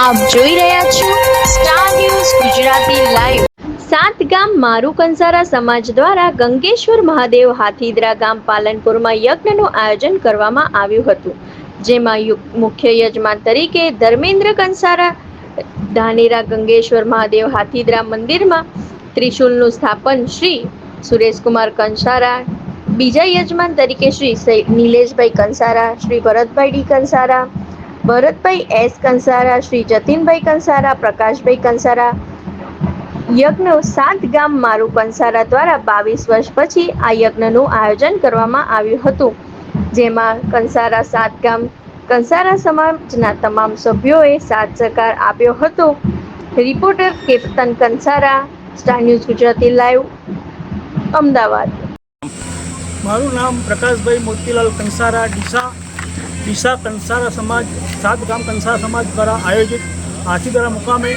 આપ જોઈ રહ્યા છો સ્ટાર ન્યૂઝ ગુજરાતી લાઈવ। સાત ગામ મારું કંસારા સમાજ દ્વારા ગંગેશ્વર મહાદેવ હાથીદરા ગામ પાલનપુરમાં યજ્ઞનું આયોજન કરવામાં આવ્યું હતું, જેમાં મુખ્ય યજમાન તરીકે ધર્મેન્દ્ર કંસારા ધાનેરા ગંગેશ્વર મહાદેવ હાથીદરા મંદિરમાં ત્રિશુલનું સ્થાપન શ્રી સુરેશકુમાર કંસારા, બીજા યજમાન તરીકે શ્રી નિલેશભાઈ કંસારા, શ્રી ભરતભાઈ ડી કંસારા, ભરતભાઈ એસ કંસારા, શ્રી જતીનભાઈ કંસારા, પ્રકાશભાઈ કંસારા। યજ્ઞ સાત ગામ મારું કંસારા દ્વારા 22 વર્ષ પછી આ યજ્ઞનું આયોજન કરવામાં આવ્યું હતું, જેમાં કંસારા સાત ગામ કંસારા સમાજના તમામ સભ્યોએ સાથ સહકાર આપ્યો હતો। Reporter Ketan Kansara, star news Gujarati live, Ahmedabad. મારું નામ પ્રકાશભાઈ મોતીલાલ કંસારા, ડીસા કંસારા સમાજ સાત ગામ કંસારા સમાજ દ્વારા આયોજિત હાથીદરા મુકામે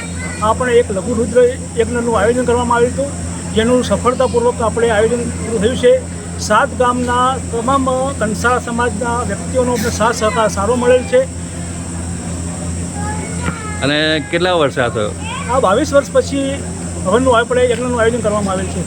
આપણે એક લઘુરુદ્ર યજ્ઞનું આયોજન કરવામાં આવ્યું હતું, જેનું સફળતાપૂર્વક આપણે આયોજન પૂરું થયું છે। સાત ગામના તમામ કંસારા સમાજના વ્યક્તિઓનો સાથ સહકાર સારો મળેલ છે। અને કેટલા વર્ષે આ થયો? આ 22 વર્ષ પછી હવનનું આપણે યજ્ઞનું આયોજન કરવામાં આવેલ છે।